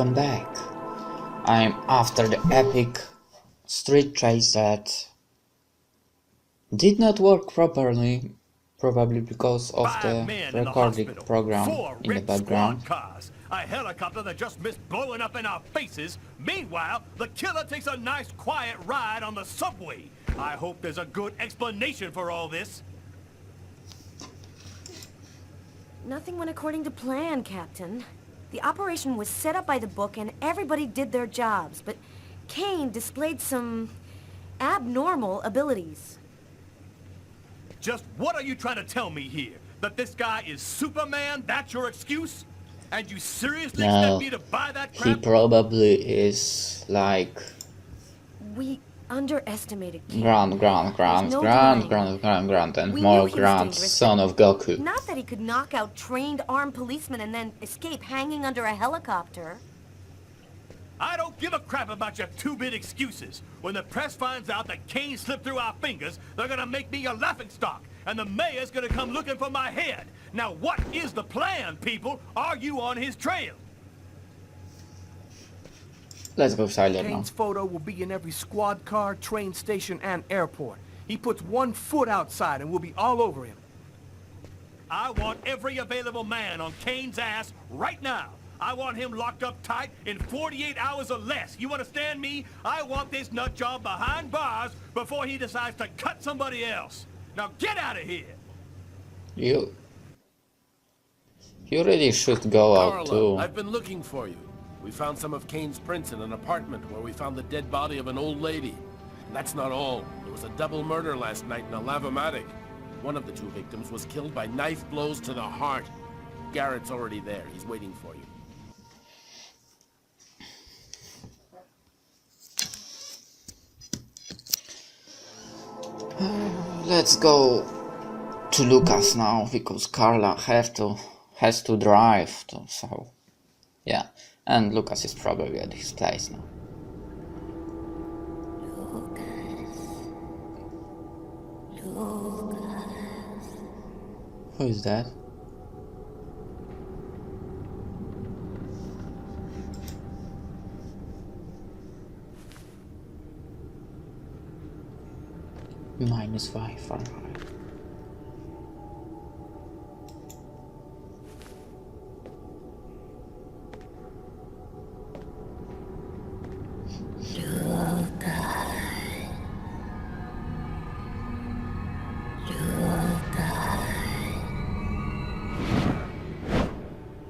welcome back. I'm after the epic street chase that did not work properly, probably because of the recording program in the background. Cars, a helicopter that just missed blowing up in our faces. Meanwhile, the killer takes a nice quiet ride on the subway. I hope there's a good explanation for all this. Nothing went according to plan, Captain. The operation was set up by the book and everybody did their jobs, but Kane displayed some abnormal abilities. Just what are you trying to tell me here? That this guy is Superman? That's your excuse? And you seriously expect me to buy that crap? He probably is like We underestimated Kane. Grand, and more grandson of Goku. Not that he could knock out trained armed policemen and then escape hanging under a helicopter. I don't give a crap about your two-bit excuses. When the press finds out that Kane slipped through our fingers, they're gonna make me a laughingstock, and the mayor's gonna come looking for my head. Now what is the plan, people? Are you on his trail? Let's go silent now. Kane's photo will be in every squad car, train station, and airport. He puts 1 foot outside and we'll be all over him. I want every available man on Kane's ass right now. I want him locked up tight in 48 hours or less. You understand me? I want this nut job behind bars before he decides to cut somebody else. Now get out of here. You really should go out too. I've been looking for you. We found some of Kane's prints in an apartment where we found the dead body of an old lady. And that's not all. There was a double murder last night in a lavomatic. One of the 2 victims was killed by knife blows to the heart. Garrett's already there. He's waiting for you. Let's go to Lucas now, because Carla has to drive, so yeah, and Lucas is probably at his place now. Lucas. Who is that? -5 Fahrenheit.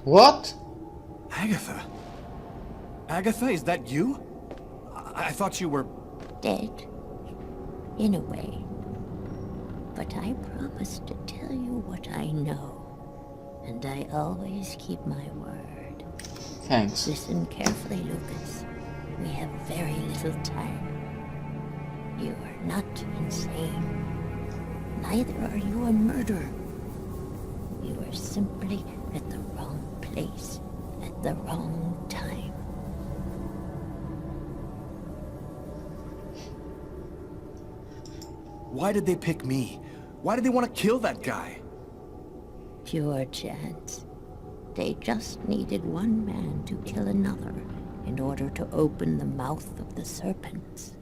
What? Agatha? Agatha, is that you? I thought you were... Dead. In a way. But I promised to tell you what I know. And I always keep my word. Thanks. Listen carefully, Lucas. We have very little time. You are not insane. Neither are you a murderer. You are simply at the wrong place at the wrong time. Why did they pick me? Why did they want to kill that guy? Pure chance. They just needed one man to kill another in order to open the mouth of the serpents.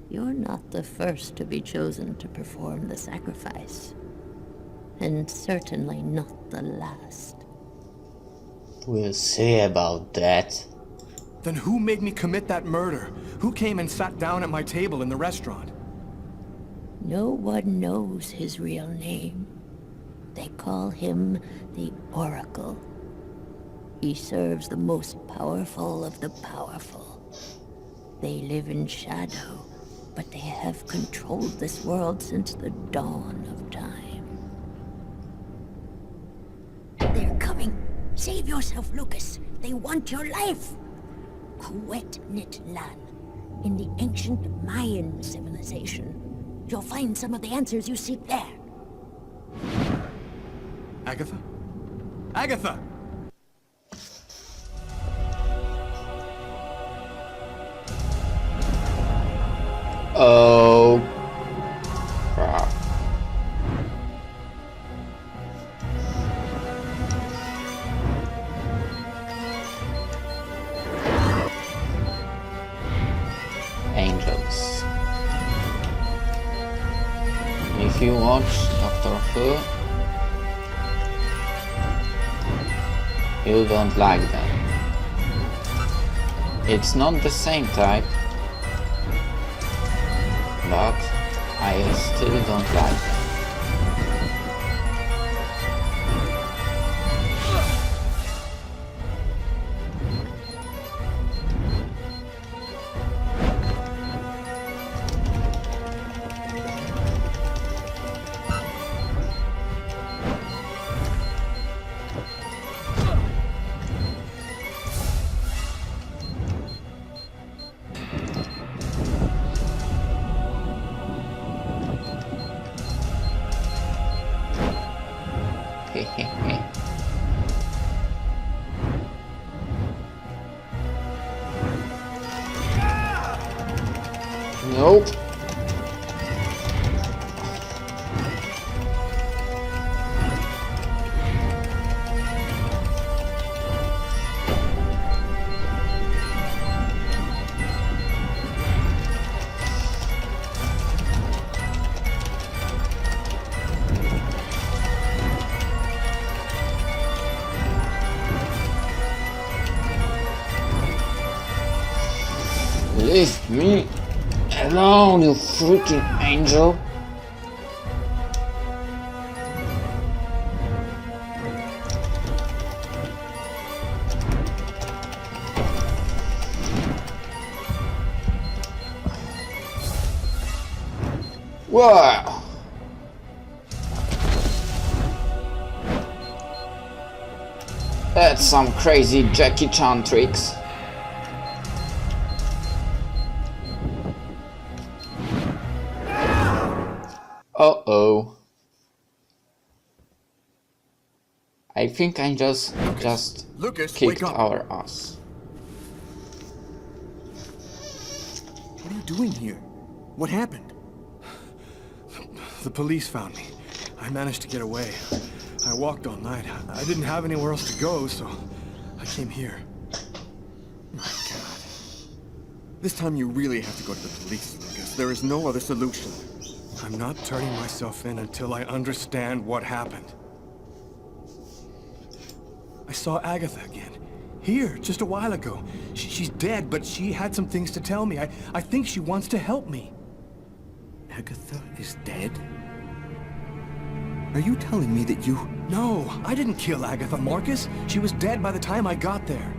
You're not the first to be chosen to perform the sacrifice. And certainly not the last. We'll see about that. Then who made me commit that murder? Who came and sat down at my table in the restaurant? No one knows his real name. They call him the Oracle. He serves the most powerful of the powerful. They live in shadow, but they have controlled this world since the dawn of time. They're coming. Save yourself, Lucas. They want your life. Kuwait-Nitlan, in the ancient Mayan civilization. You'll find some of the answers you seek there. Agatha? Agatha! Oh, crap. you watch Doctor Who, you don't like them. It's not the same type, but I still don't like them. Nope. Leave me alone, you freaking angel! Wow! That's some crazy Jackie Chan tricks. Uh-oh. I think I just Lucas, kicked wake up. our ass. What are you doing here? What happened? The police found me. I managed to get away. I walked all night. I didn't have anywhere else to go, so I came here. My God. This time you really have to go to the police, Lucas. There is no other solution. I'm not turning myself in until I understand what happened. I saw Agatha again. Here, just a while ago. She's dead, but she had some things to tell me. I think she wants to help me. Agatha is dead? Are you telling me that you... No, I didn't kill Agatha, Marcus. She was dead by the time I got there.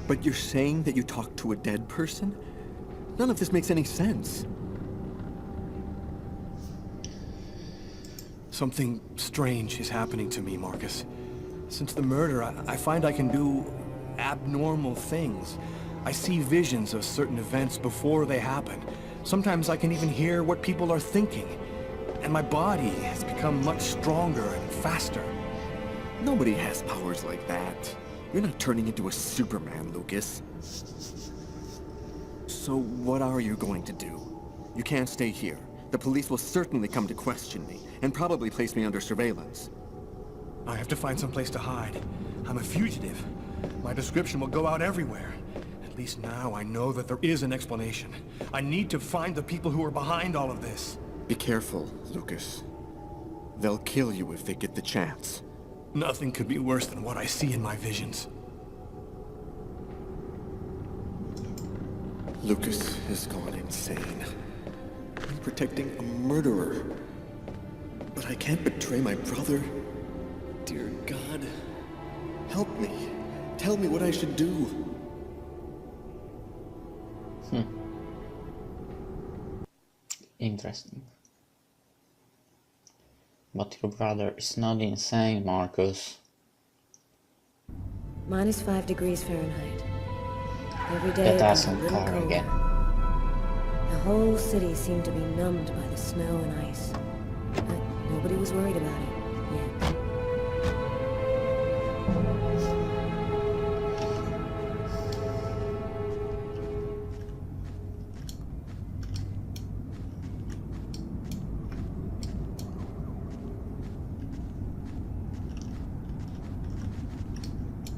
But you're saying that you talked to a dead person? None of this makes any sense. Something strange is happening to me, Marcus. Since the murder, I find I can do abnormal things. I see visions of certain events before they happen. Sometimes I can even hear what people are thinking. And my body has become much stronger and faster. Nobody has powers like that. You're not turning into a Superman, Lucas. So what are you going to do? You can't stay here. The police will certainly come to question me, and probably place me under surveillance. I have to find some place to hide. I'm a fugitive. My description will go out everywhere. At least now I know that there is an explanation. I need to find the people who are behind all of this. Be careful, Lucas. They'll kill you if they get the chance. Nothing could be worse than what I see in my visions. Lucas has gone insane. I'm protecting a murderer. But I can't betray my brother. Dear God, help me. Tell me what I should do. Interesting. But your brother is not insane, Marcus. Minus 5 degrees Fahrenheit. Every day That it gets a doesn't little car colder. again. The whole city seemed to be numbed by the snow and ice. But nobody was worried about it yet.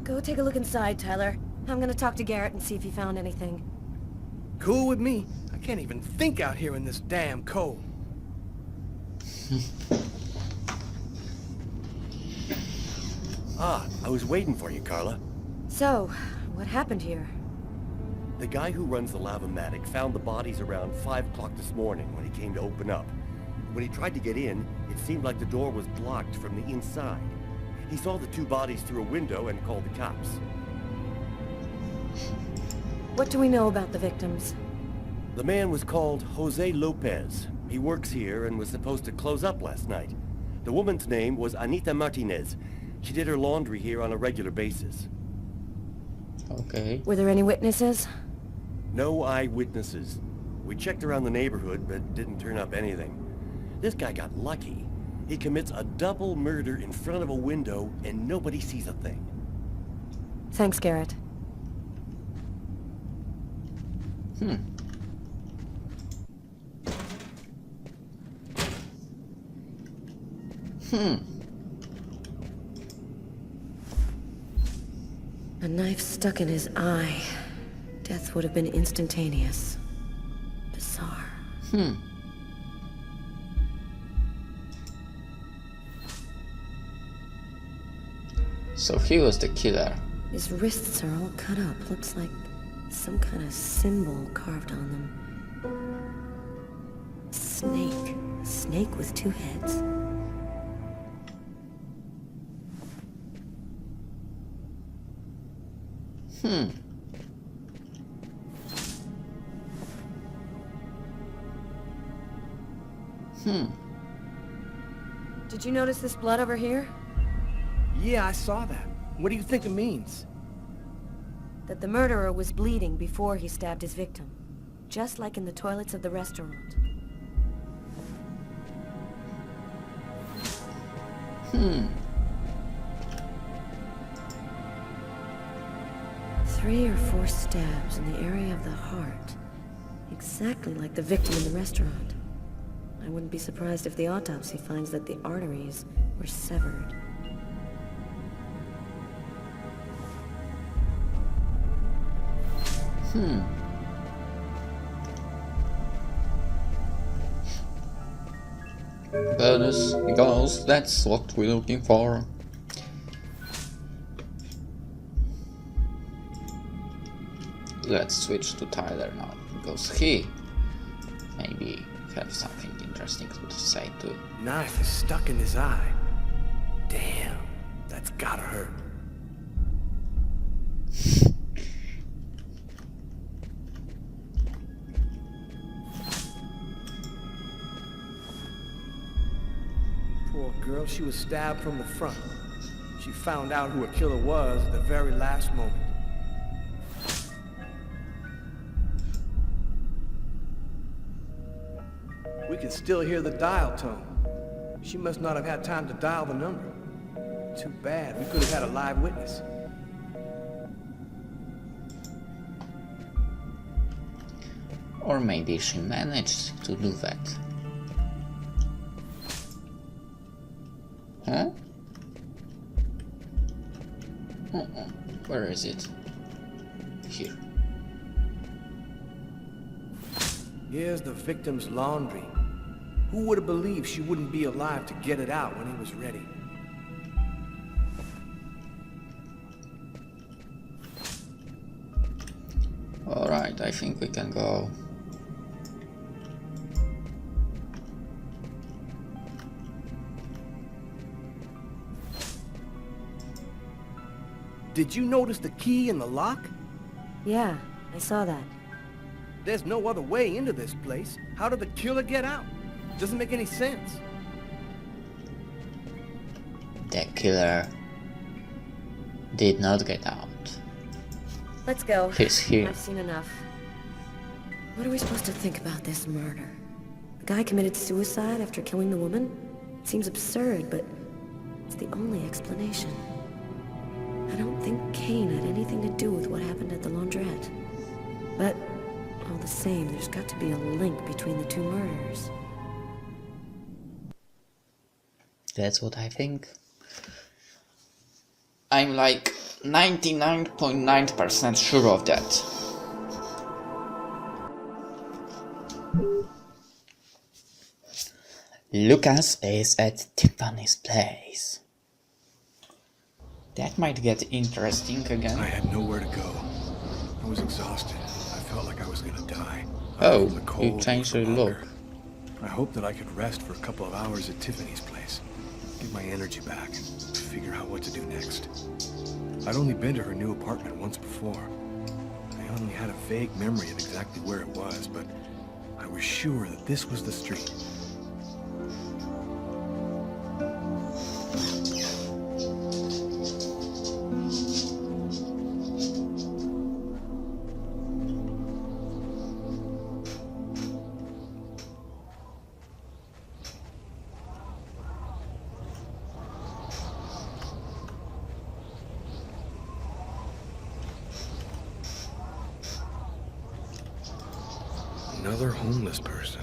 Go take a look inside, Tyler. I'm gonna talk to Garrett and see if he found anything. Cool with me. I can't even think out here in this damn cold. I was waiting for you, Carla. So, what happened here? The guy who runs the Lavomatic found the bodies around 5 o'clock this morning when he came to open up. When he tried to get in, it seemed like the door was blocked from the inside. He saw the 2 bodies through a window and called the cops. What do we know about the victims? The man was called Jose Lopez. He works here and was supposed to close up last night. The woman's name was Anita Martinez. She did her laundry here on a regular basis. Okay. Were there any witnesses? No eyewitnesses. We checked around the neighborhood, but didn't turn up anything. This guy got lucky. He commits a double murder in front of a window, and nobody sees a thing. Thanks, Garrett. A knife stuck in his eye. Death would have been instantaneous. Bizarre. So he was the killer. His wrists are all cut up. Looks like some kind of symbol carved on them. Snake. A snake with 2 heads. Did you notice this blood over here? Yeah, I saw that. What do you think it means? That the murderer was bleeding before he stabbed his victim. Just like in the toilets of the restaurant. 3 or 4 stabs in the area of the heart. Exactly like the victim in the restaurant. I wouldn't be surprised if the autopsy finds that the arteries were severed. Bonus goes, that's what we're looking for. Let's switch to Tyler now, because he maybe have something interesting to say too. Knife is stuck in his eye. Damn, that's gotta hurt. Poor girl, she was stabbed from the front. She found out who her killer was at the very last moment. We can still hear the dial tone. She must not have had time to dial the number. Too bad, we could have had a live witness. Or maybe she managed to do that. Huh? Where is it? Here. Here's the victim's laundry. Who would have believed she wouldn't be alive to get it out when he was ready? Alright, I think we can go. Did you notice the key in the lock? Yeah, I saw that. There's no other way into this place. How did the killer get out? Doesn't make any sense. The killer did not get out. Let's go. He's here. I've seen enough. What are we supposed to think about this murder? The guy committed suicide after killing the woman? It seems absurd, but it's the only explanation. I don't think Kane had anything to do with what happened at the laundrette. But all the same, there's got to be a link between the 2 murders. That's what I think. I'm like 99.9% sure of that. Lucas is at Tiffany's place. That might get interesting again. I had nowhere to go. I was exhausted. I felt like I was gonna die. Oh, From the you cold or changed from your hunger. look. I hoped that I could rest for a couple of hours at Tiffany's place, get my energy back, and figure out what to do next. I'd only been to her new apartment once before. I only had a vague memory of exactly where it was, but I was sure that this was the street. Another homeless person.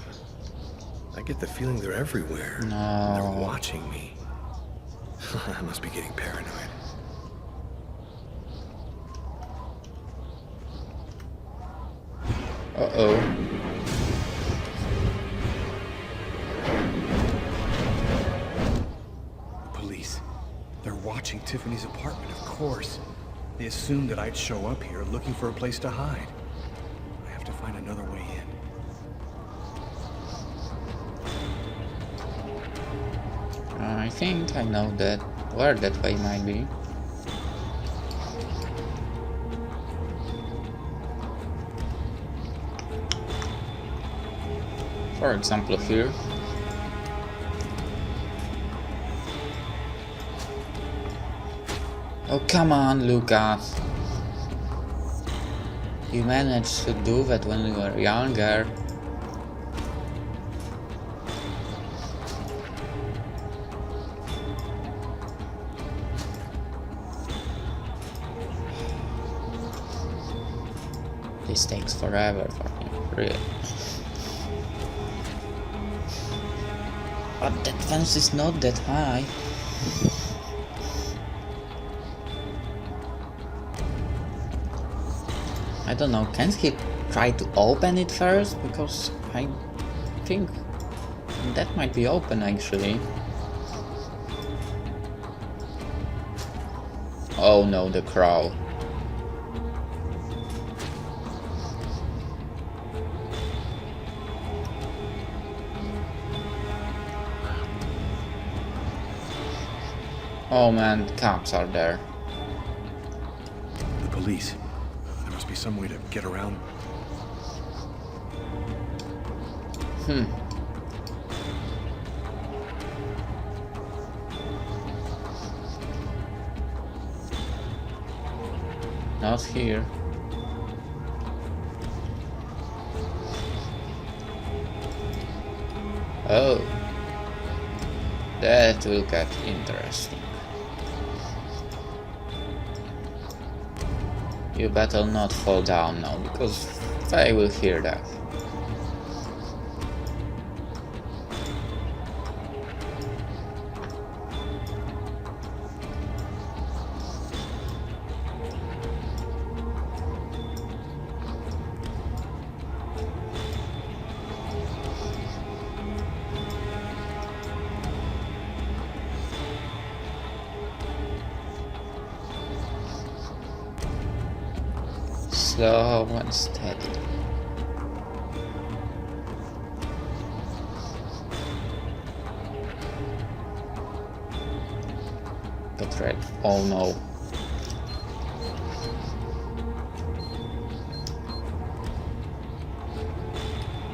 I get the feeling they're everywhere. No. They're watching me. I must be getting paranoid. Uh-oh. Police. They're watching Tiffany's apartment, of course. They assumed that I'd show up here looking for a place to hide. I have to find another way in. I think I know where that way might be. For example, here. Oh, come on, Lucas. You managed to do that when you were younger. This takes forever for him, really. But that fence is not that high. I don't know, can't he try to open it first? Because I think that might be open actually. Oh no, the crow. Oh man, the cops are there. The police. There must be some way to get around. Not here. Oh. That will get interesting. You better not fall down now, because they will hear that. Slow and steady. Get ready. Oh no.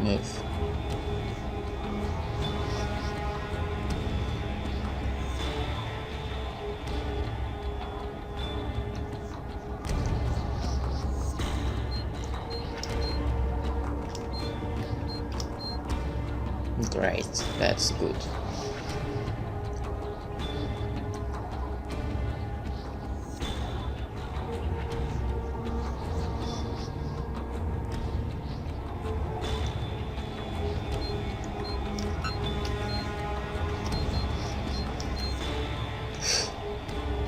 Move. Great, that's good.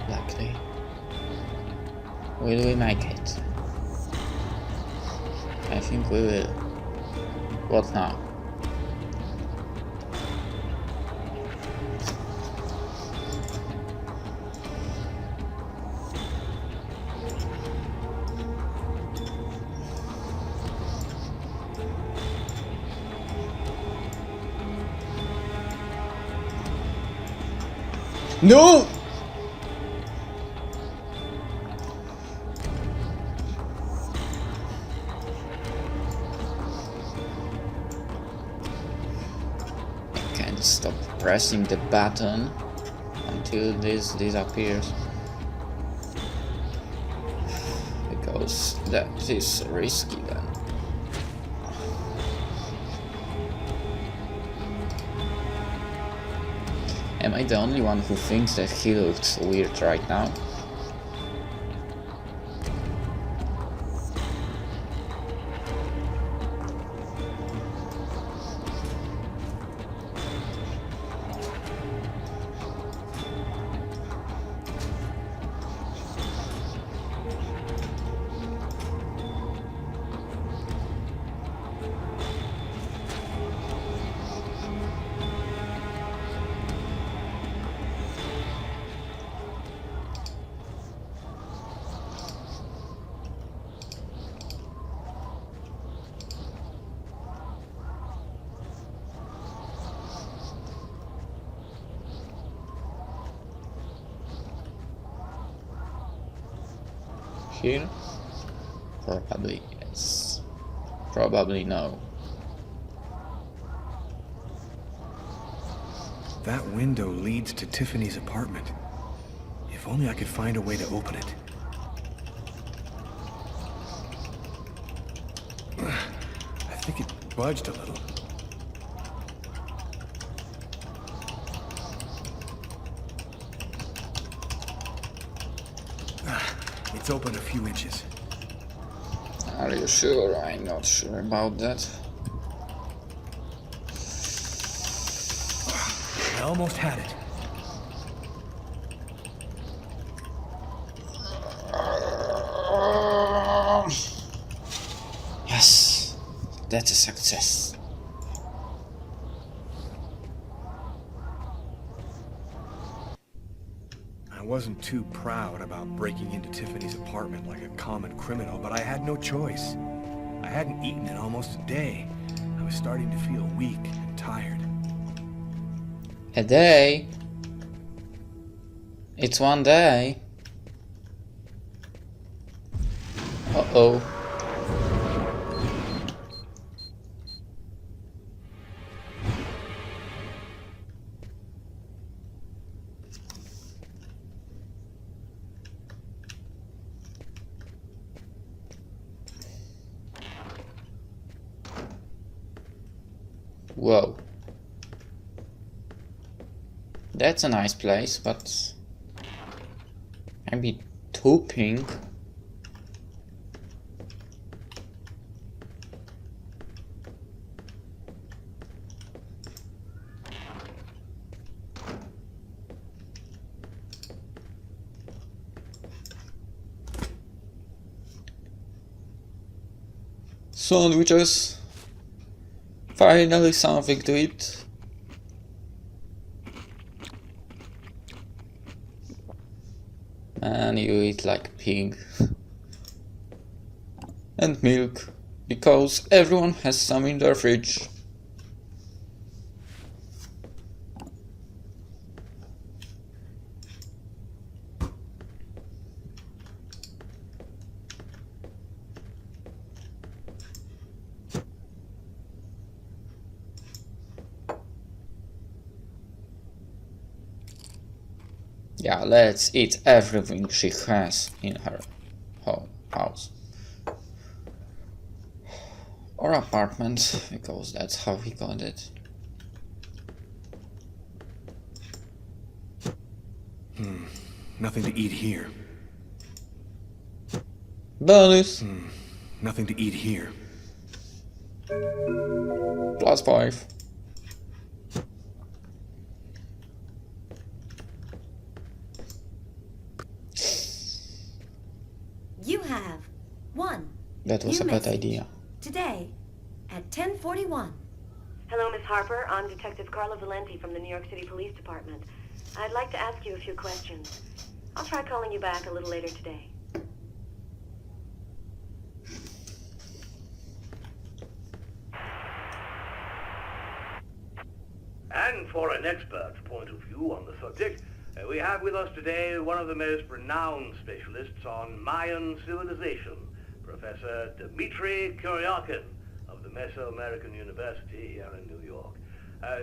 Luckily. Will we make it? I think we will. What now? No! I can't stop pressing the button until this disappears. Because that is risky then. Am I the only one who thinks that he looks weird right now? Here? Probably yes. Probably no. That window leads to Tiffany's apartment. If only I could find a way to open it. I think it budged a little. It's open a few inches. Are you sure? I'm not sure about that. I almost had it. Yes, that's a success. I wasn't too proud about breaking into Tiffany's apartment like a common criminal, but I had no choice. I hadn't eaten in almost a day. I was starting to feel weak and tired. A day? It's one day. Uh-oh. Whoa. That's a nice place, but maybe too pink. Sandwiches. Finally something to eat. Man, you eat like a pig. And milk, because everyone has some in their fridge. Yeah, let's eat everything she has in her house. Or apartment, because that's how he got it. Nothing to eat here. Bonus! Nothing to eat here. +5. You have one. That was new a bad message. idea. Today at 10:41. Hello, Miss Harper. I'm Detective Carla Valenti from the New York City Police Department. I'd like to ask you a few questions. I'll try calling you back a little later today. And for an expert's point of view on the subject, We have with us today one of the most renowned specialists on Mayan civilization, Professor Dmitry Kuryakin of the Mesoamerican University here in New York.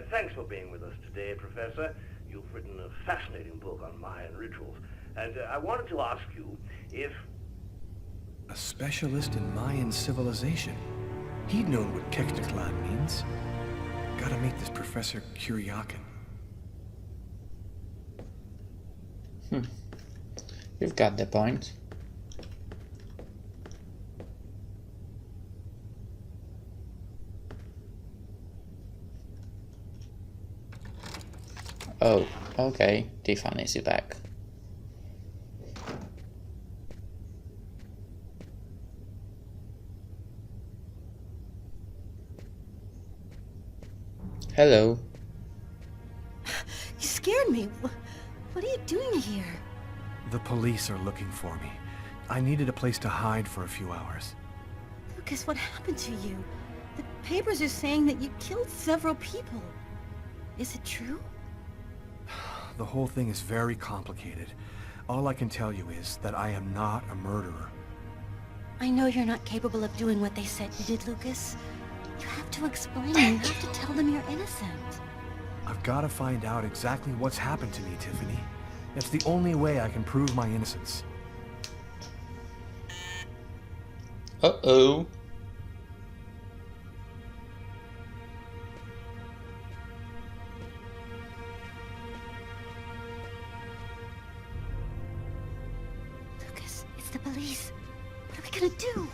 Thanks for being with us today, Professor. You've written a fascinating book on Mayan rituals, and I wanted to ask you if... A specialist in Mayan civilization. He'd known what Kekteklan means. Gotta meet this Professor Kuryakin. You've got the point. Oh, okay. Tiffany's back. Hello. You scared me. What are you doing here? The police are looking for me. I needed a place to hide for a few hours. Lucas, what happened to you? The papers are saying that you killed several people. Is it true? The whole thing is very complicated. All I can tell you is that I am not a murderer. I know you're not capable of doing what they said you did, Lucas. You have to explain. You have to tell them you're innocent. I've got to find out exactly what's happened to me, Tiffany. It's the only way I can prove my innocence. Uh-oh. Lucas, it's the police. What are we gonna do?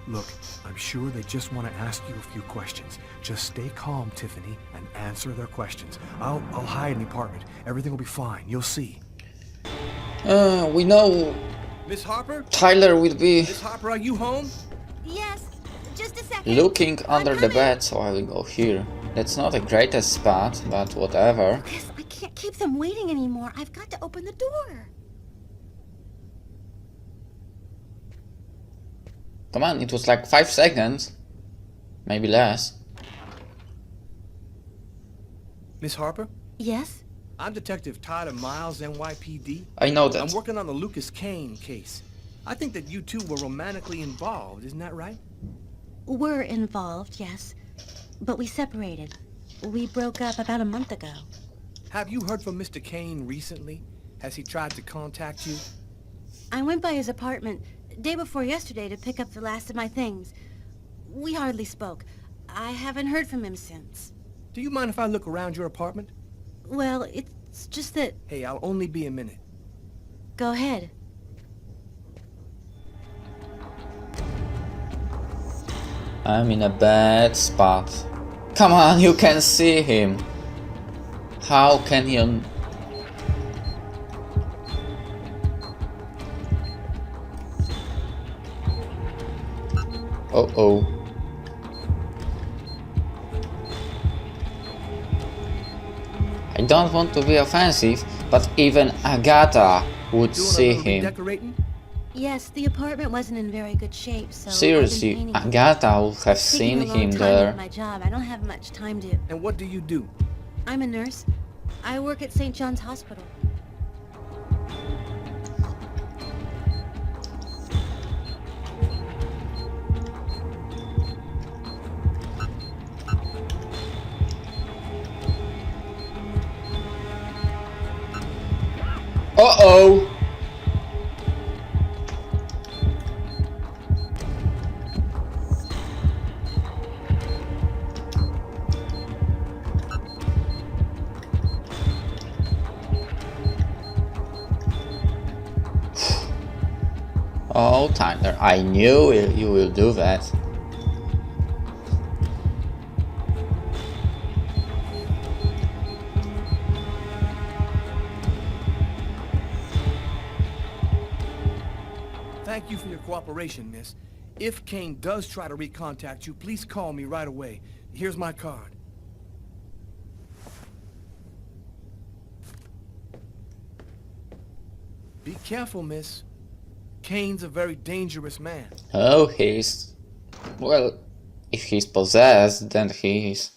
Look, I'm sure they just want to ask you a few questions. Just stay calm, Tiffany, and answer their questions. I'll hide in the apartment. Everything will be fine. You'll see. We know Miss Harper? Tyler will be Miss Harper, are you home? Yes, just a second. looking under the coming. bed, so I will go here. That's not the greatest spot, but whatever. Lucas, I can't keep them waiting anymore. I've got to open the door. Come on, it was like 5 seconds. Maybe less. Miss Harper? Yes? I'm Detective Tyler Miles, NYPD. I know that. I'm working on the Lucas Kane case. I think that you two were romantically involved, isn't that right? We're involved, yes. But we separated. We broke up about a month ago. Have you heard from Mr. Kane recently? Has he tried to contact you? I went by his apartment day before yesterday to pick up the last of my things. We hardly spoke. I haven't heard from him since. Do you mind if I look around your apartment? Well, it's just that... Hey, I'll only be a minute. Go ahead. I'm in a bad spot. Come on, you can see him. How can you... Uh-oh. I don't want to be offensive, but even Agatha would Doing see a little him. redecorating? Yes, the apartment wasn't in very good shape, so... Seriously, I've been painting it. Agatha would have It's taking seen a long him time there. with my job. I don't have much time to... And what do you do? I'm a nurse. I work at St. John's Hospital. Uh-oh! Oh, Tyler, I knew you will do that. Thank you for your cooperation, miss. If Kane does try to recontact you, please call me right away. Here's my card. Be careful, miss. Kane's a very dangerous man. Oh, well, if he's possessed, then he is.